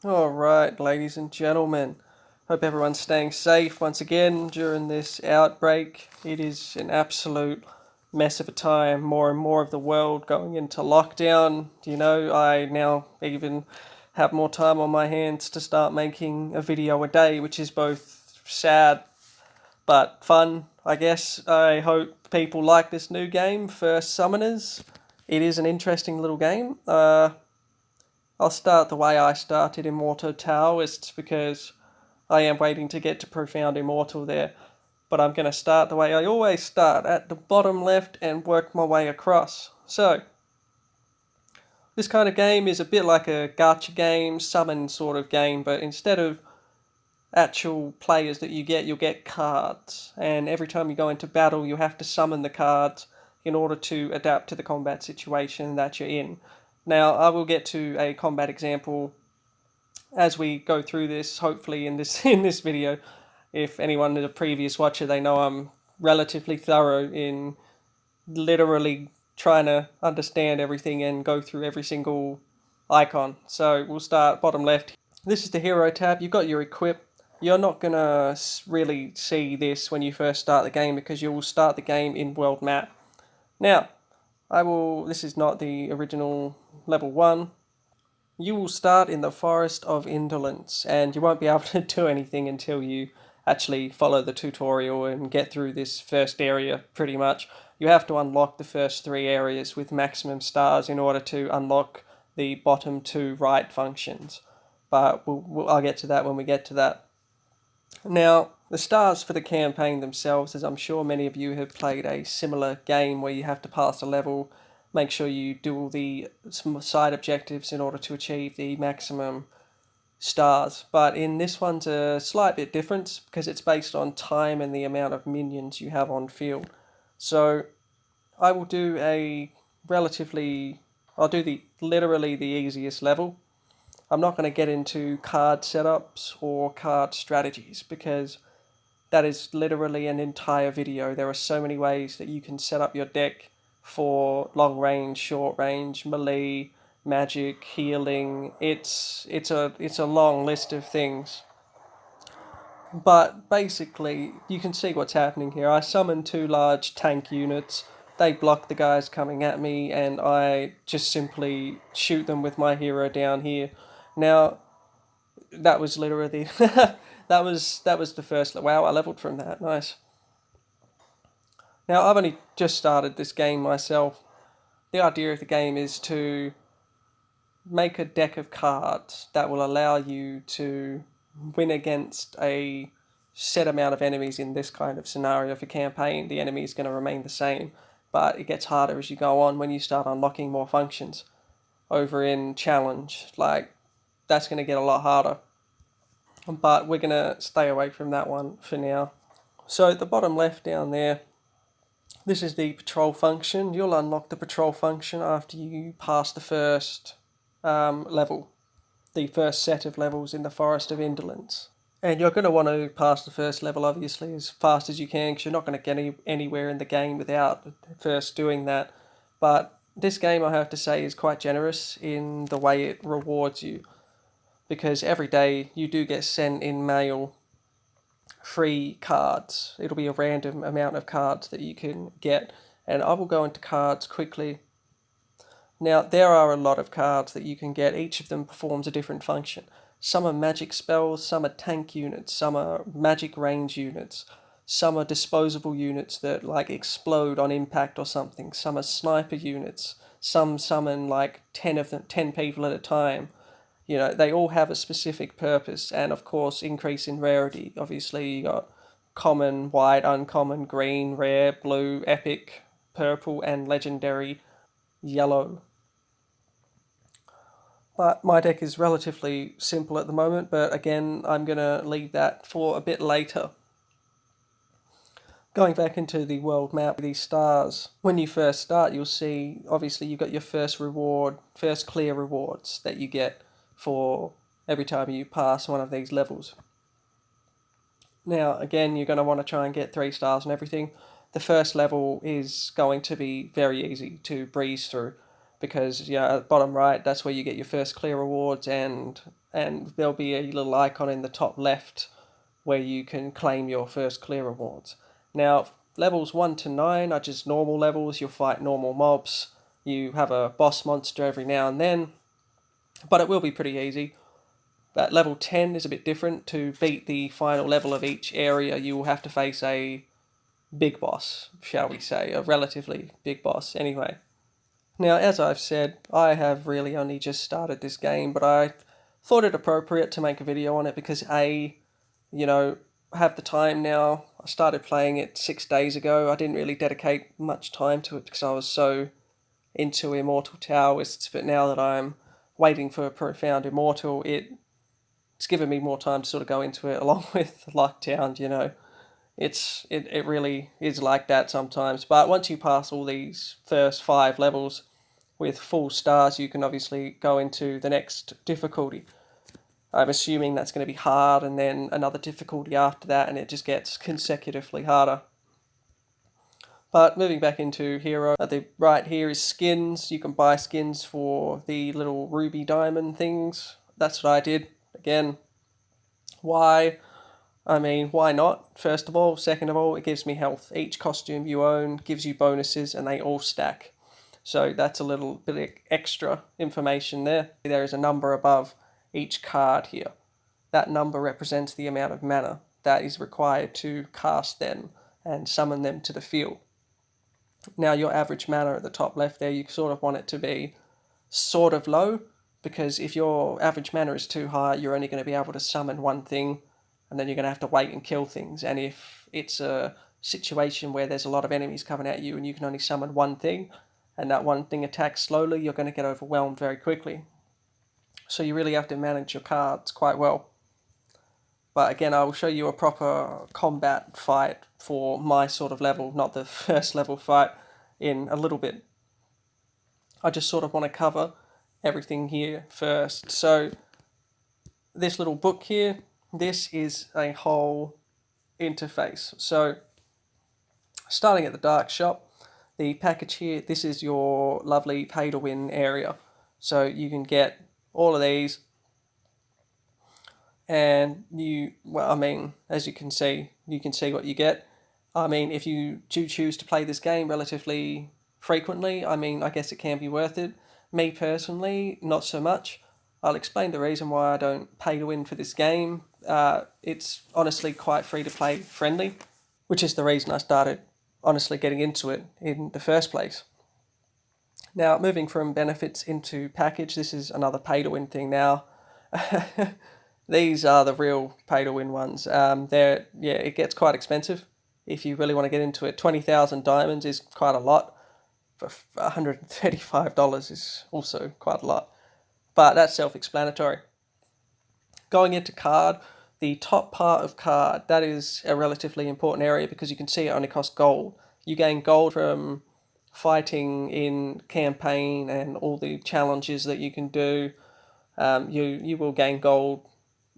Alright, ladies and gentlemen. Hope everyone's staying safe once again during this outbreak. It is an absolute mess of a time. More and more of the world going into lockdown. I now even have more time on my hands to start making a video a day, which is both sad but fun, I guess. I hope people like this new game, First Summoners. It is an interesting little game. I'll start the way I started Immortal Taoists because I am waiting to get to Profound Immortal there. But I'm going to start the way I always start, at the bottom left, and work my way across. So, this kind of game is a bit like a gacha game, summon sort of game, but instead of actual players that you'll get cards. And every time you go into battle, you have to summon the cards in order to adapt to the combat situation that you're in. Now, I will get to a combat example as we go through this, hopefully in this in this video. If anyone is a previous watcher, they know I'm relatively thorough in literally trying to understand everything and go through every single icon. So we'll start bottom left. This is the hero tab. You've got your equip. You're not going to really see this when you first start the game because you will start the game in world map. Now, this is not the original level 1. You will start in the Forest of Indolence, and you won't be able to do anything until you actually follow the tutorial and get through this first area, pretty much. You have to unlock the first 3 areas with maximum stars in order to unlock the bottom 2 right functions. But I'll get to that when we get to that. Now, the stars for the campaign themselves, as I'm sure many of you have played a similar game where you have to pass a level, make sure you do all the side objectives in order to achieve the maximum stars. But in this one's a slight bit different because it's based on time and the amount of minions you have on field. So I will do I'll do literally the easiest level. I'm not going to get into card setups or card strategies because that is literally an entire video. There are so many ways that you can set up your deck for long range, short range, melee, magic, healing. It's a long list of things. But basically, you can see what's happening here. I summon 2 large tank units. They block the guys coming at me, and I just simply shoot them with my hero down here. Now, that was literally that was the first. Wow, I leveled from that. Nice. Now, I've only just started this game myself. The idea of the game is to make a deck of cards that will allow you to win against a set amount of enemies in this kind of scenario. For campaign, the enemy is going to remain the same, but it gets harder as you go on when you start unlocking more functions. Over in challenge, that's going to get a lot harder. But we're going to stay away from that one for now. So at the bottom left down there, this is the patrol function. You'll unlock the patrol function after you pass the first level, the first set of levels in the Forest of Indolence. And you're going to want to pass the first level, obviously, as fast as you can, because you're not going to get anywhere in the game without first doing that. But this game, I have to say, is quite generous in the way it rewards you, because every day you do get sent in mail free cards. It'll be a random amount of cards that you can get, and I will go into cards quickly. Now, there are a lot of cards that you can get. Each of them performs a different function. Some are magic spells, some are tank units, some are magic range units, some are disposable units that explode on impact or something, some are sniper units, some summon 10 of them, 10 people at a time. They all have a specific purpose, and of course, increase in rarity. Obviously, you got common, white, uncommon, green, rare, blue, epic, purple, and legendary, yellow. But my deck is relatively simple at the moment, but again, I'm going to leave that for a bit later. Going back into the world map with these stars, when you first start, you'll see, obviously, you've got your first clear rewards that you get for every time you pass one of these levels. Now, again, you're going to want to try and get 3 stars and everything. The first level is going to be very easy to breeze through, because at the bottom right, that's where you get your first clear rewards, and there'll be a little icon in the top left where you can claim your first clear rewards. Now, levels 1 to 9 are just normal levels. You'll fight normal mobs. You have a boss monster every now and then, but it will be pretty easy. But level 10 is a bit different. To beat the final level of each area, you will have to face a big boss, shall we say, a relatively big boss anyway. Now, as I've said, I have really only just started this game, but I thought it appropriate to make a video on it because I have the time now. I started playing it 6 days ago. I didn't really dedicate much time to it because I was so into Immortal Taoists, but now that I'm waiting for Profound Immortal, it's given me more time to sort of go into it, along with lockdown. It really is like that sometimes. But once you pass all these first 5 levels with full stars, you can obviously go into the next difficulty. I'm assuming that's going to be hard, and then another difficulty after that, and it just gets consecutively harder. But moving back into Hero, at the right here is skins. You can buy skins for the little ruby diamond things. That's what I did. Again, why? I mean, why not? First of all. Second of all, it gives me health. Each costume you own gives you bonuses, and they all stack. So that's a little bit of extra information there. There is a number above each card here. That number represents the amount of mana that is required to cast them and summon them to the field. Now, your average mana at the top left there, you sort of want it to be sort of low, because if your average mana is too high, you're only going to be able to summon one thing, and then you're going to have to wait and kill things. And if it's a situation where there's a lot of enemies coming at you and you can only summon one thing, and that one thing attacks slowly, you're going to get overwhelmed very quickly. So you really have to manage your cards quite well. But again, I will show you a proper combat fight for my sort of level, not the first level fight, in a little bit. I just sort of want to cover everything here first. So this little book here, this is a whole interface. So starting at the dark shop, the package here, this is your lovely pay to win area. So you can get all of these, and as you can see what you get. I mean, if you do choose to play this game relatively frequently, I guess it can be worth it. Me personally, not so much. I'll explain the reason why I don't pay to win for this game. It's honestly quite free to play friendly, which is the reason I started honestly getting into it in the first place. Now, moving from benefits into package, this is another pay to win thing now. These are the real pay to win ones. It gets quite expensive if you really want to get into it. 20,000 diamonds is quite a lot. For $135 is also quite a lot. But that's self-explanatory. Going into card, the top part of card, that is a relatively important area because you can see it only costs gold. You gain gold from fighting in campaign and all the challenges that you can do. You will gain gold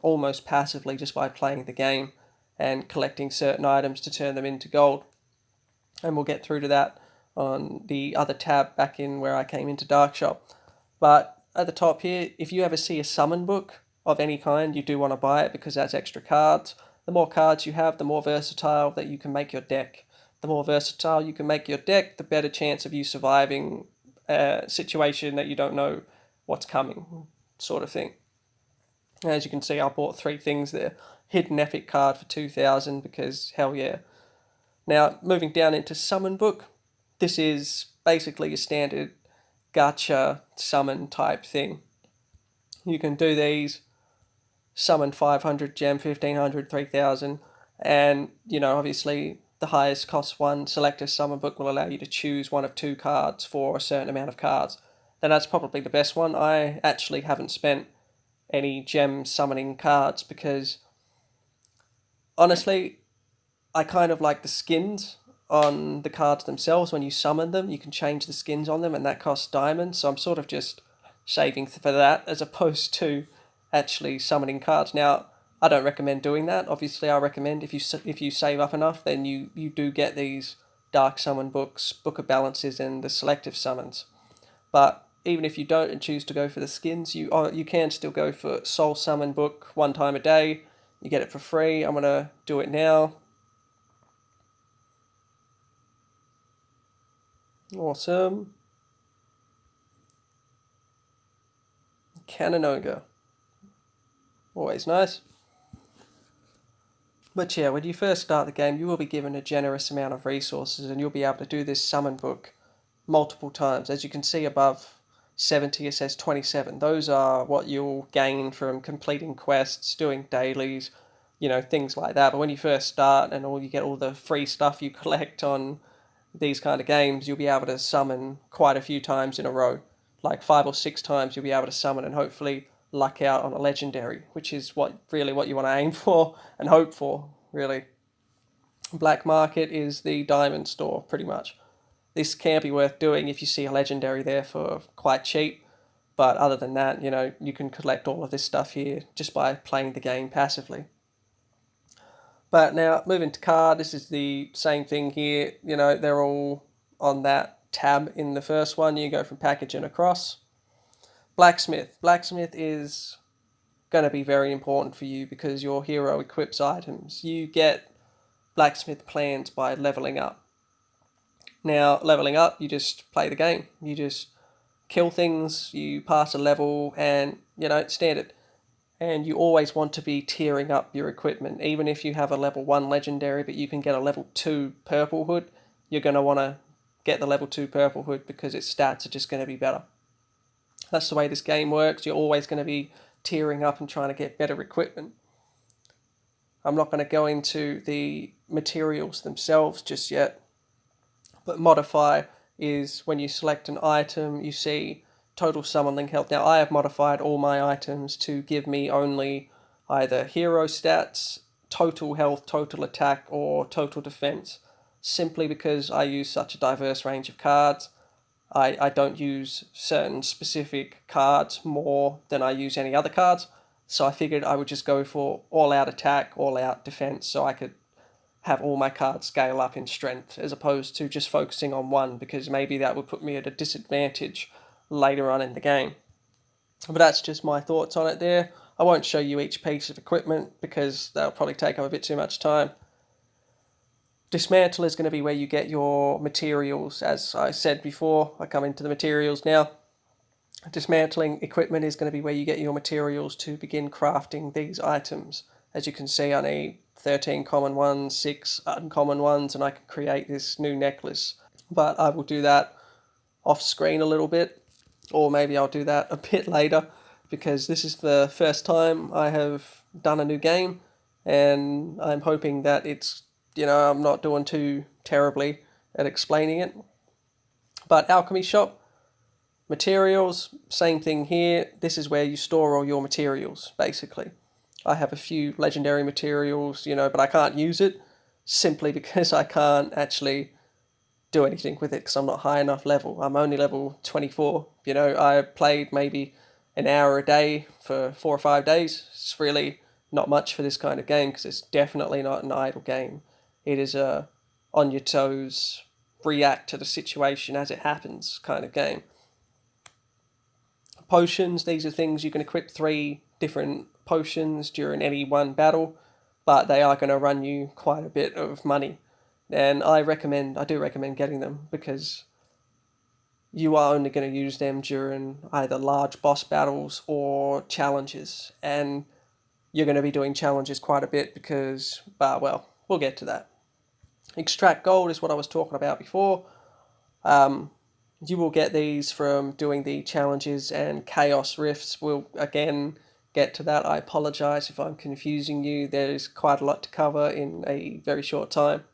almost passively just by playing the game and collecting certain items to turn them into gold. And we'll get through to that on the other tab back in where I came into Dark Shop. But at the top here, if you ever see a summon book of any kind, you do want to buy it because that's extra cards. The more cards you have, the more versatile that you can make your deck. The more versatile you can make your deck, the better chance of you surviving a situation that you don't know what's coming, sort of thing. As you can see, I bought 3 things there. Hidden Epic card for 2,000 because hell yeah. Now, moving down into Summon Book. This is basically a standard gacha summon type thing. You can do these, summon 500 gem, 1,500, 3,000, and, obviously the highest cost one, Selector Summon Book, will allow you to choose one of 2 cards for a certain amount of cards. Then that's probably the best one. I actually haven't spent any gem summoning cards because honestly I kind of like the skins on the cards themselves. When you summon them, you can change the skins on them, and that costs diamonds, so I'm sort of just saving for that as opposed to actually summoning cards. Now, I don't recommend doing that. Obviously, I recommend if you save up enough, then you do get these Dark Summon books, Book of Balances, and the selective summons. But even if you don't and choose to go for the skins, you can still go for Soul Summon Book 1 time a day. You get it for free. I'm going to do it now. Awesome. Cannonoga. Always nice. But yeah, when you first start the game, you will be given a generous amount of resources and you'll be able to do this summon book multiple times. As you can see above 70, it says 27. Those are what you'll gain from completing quests, doing dailies, things like that. But when you first start and you get all the free stuff you collect on these kind of games, you'll be able to summon quite a few times in a row. Like 5 or 6 times you'll be able to summon and hopefully luck out on a legendary, which is what you want to aim for and hope for, really. Black market is the diamond store, pretty much. This can be worth doing if you see a legendary there for quite cheap, but other than that, you can collect all of this stuff here just by playing the game passively. But now, moving to card, this is the same thing here. They're all on that tab in the first one. You go from package and across. Blacksmith. Blacksmith is going to be very important for you because your hero equips items. You get blacksmith plans by leveling up. Now, leveling up, you just play the game. You just kill things, you pass a level, and, standard. And you always want to be tiering up your equipment. Even if you have a level 1 legendary, but you can get a level 2 purple hood, you're going to want to get the level 2 purple hood because its stats are just going to be better. That's the way this game works. You're always going to be tiering up and trying to get better equipment. I'm not going to go into the materials themselves just yet, but modify is when you select an item, you see total summon link health. Now, I have modified all my items to give me only either hero stats, total health, total attack, or total defense, simply because I use such a diverse range of cards. I don't use certain specific cards more than I use any other cards, so I figured I would just go for all-out attack, all-out defense, so I could have all my cards scale up in strength, as opposed to just focusing on one, because maybe that would put me at a disadvantage later on in the game. But that's just my thoughts on it there. I won't show you each piece of equipment, because that'll probably take up a bit too much time. Dismantle is going to be where you get your materials. As I said before, I come into the materials now. Dismantling equipment is going to be where you get your materials to begin crafting these items. As you can see, I need 13 common ones, 6 uncommon ones, and I can create this new necklace. But I will do that off screen a little bit, or maybe I'll do that a bit later, because this is the first time I have done a new game, and I'm hoping that it's, I'm not doing too terribly at explaining it. But Alchemy Shop, materials, same thing here. This is where you store all your materials, basically. I have a few legendary materials, but I can't use it simply because I can't actually do anything with it because I'm not high enough level. I'm only level 24. I played maybe an hour a day for 4 or 5 days. It's really not much for this kind of game because it's definitely not an idle game. It is a on your toes, react to the situation as it happens kind of game. Potions, these are things you can equip 3 different potions during any one battle, but they are going to run you quite a bit of money. And I do recommend getting them because you are only going to use them during either large boss battles or challenges. And you're going to be doing challenges quite a bit because, we'll get to that. Extract gold is what I was talking about before. You will get these from doing the challenges and chaos rifts. We'll again get to that. I apologize if I'm confusing you. There's quite a lot to cover in a very short time.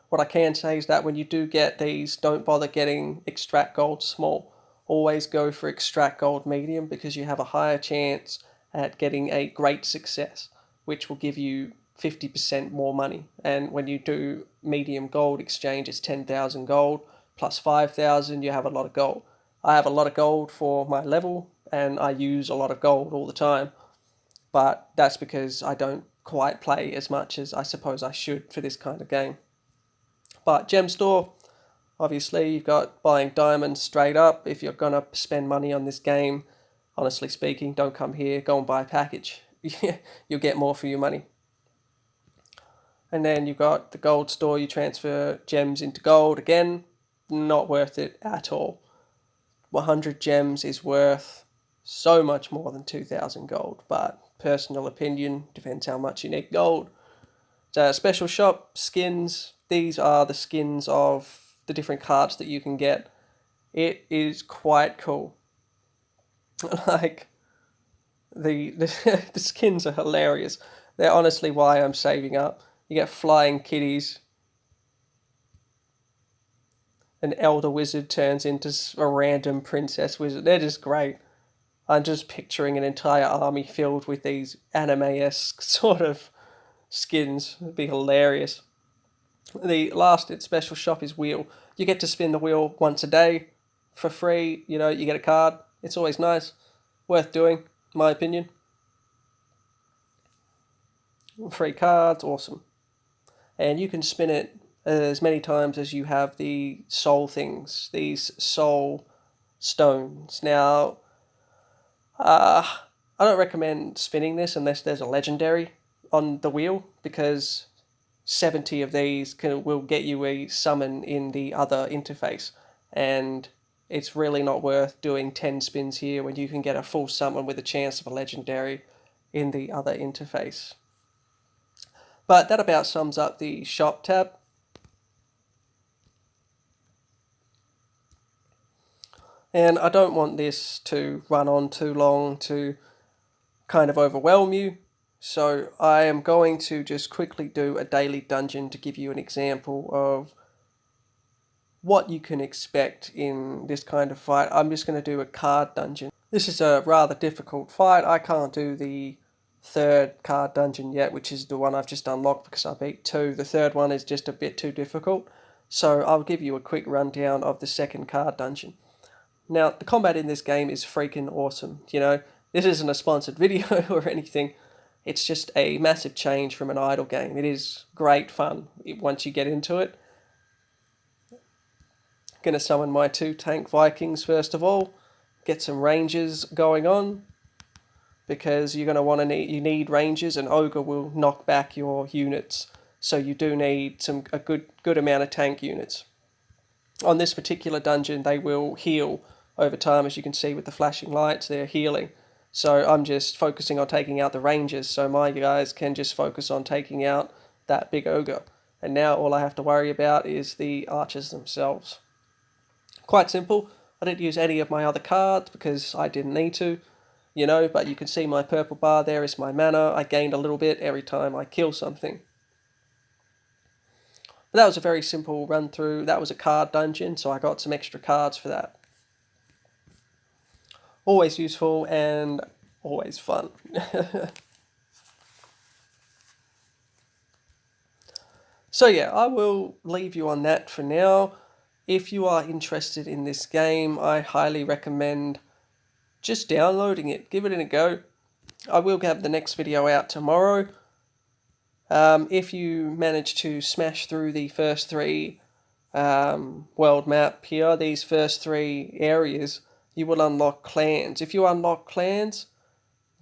What I can say is that when you do get these, don't bother getting extract gold small. Always go for extract gold medium because you have a higher chance at getting a great success, which will give you 50% more money. And when you do medium gold exchange, it's 10,000 gold plus 5,000, you have a lot of gold. I have a lot of gold for my level and I use a lot of gold all the time, but that's because I don't quite play as much as I suppose I should for this kind of game. But gem store, Obviously, you've got buying diamonds straight up. If you're going to spend money on this game, honestly speaking, don't come here. Go and buy a package. You'll get more for your money. And then you've got the gold store. You transfer gems into gold. Again, not worth it at all. 100 gems is worth so much more than 2,000 gold. But personal opinion, depends how much you need gold. So special shop skins. These are the skins of the different cards that you can get. It is quite cool. Like, the skins are hilarious. They're honestly why I'm saving up. You get flying kitties. An elder wizard turns into a random princess wizard. They're just great. I'm just picturing an entire army filled with these anime-esque sort of skins. It'd be hilarious. The last special shop is wheel. You get to spin the wheel once a day for free. You know, you get a card. It's always nice. Worth doing, in my opinion. Free cards, awesome. And you can spin it as many times as you have the soul things, these soul stones. Now, I don't recommend spinning this unless there's a legendary on the wheel, because 70 of these will get you a summon in the other interface, and it's really not worth doing 10 spins here when you can get a full summon with a chance of a legendary in the other interface. But that about sums up the shop tab. And I don't want this to run on too long to kind of overwhelm you. So I am going to just quickly do a daily dungeon to give you an example of what you can expect in this kind of fight. I'm just going to do a card dungeon. This is a rather difficult fight. I can't do the third card dungeon yet, which is the one I've just unlocked because I beat 2. The third one is just a bit too difficult. So I'll give you a quick rundown of the second card dungeon. Now, the combat in this game is freaking awesome. You know, this isn't a sponsored video or anything. It's just a massive change from an idle game. It is great fun once you get into it. Going to summon my 2 tank Vikings first of all. Get some rangers going on, because you're going to you need rangers, and ogre will knock back your units. So you do need a good amount of tank units. On this particular dungeon, they will heal over time, as you can see with the flashing lights. They're healing. So I'm just focusing on taking out the rangers, so my guys can just focus on taking out that big ogre. And now all I have to worry about is the archers themselves. Quite simple. I didn't use any of my other cards because I didn't need to, you know, but you can see my purple bar there is my mana. I gained a little bit every time I kill something. But that was a very simple run through. That was a card dungeon, so I got some extra cards for that. Always useful and always fun. So yeah, I will leave you on that for now. If you are interested in this game, I highly recommend just downloading it. Give it a go. I will have the next video out tomorrow. If you manage to smash through the first 3 world map here, these first 3 areas, you will unlock clans. If you unlock clans,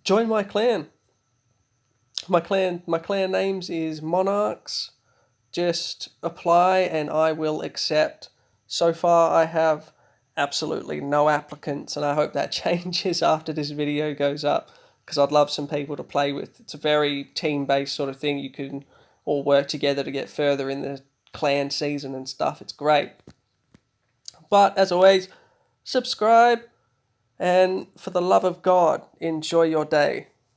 join my clan. My clan names is Monarchs. Just apply and I will accept. So far I have absolutely no applicants, and I hope that changes after this video goes up, because I'd love some people to play with. It's a very team-based sort of thing. You can all work together to get further in the clan season and stuff. It's great. But as always, subscribe, and for the love of God, enjoy your day.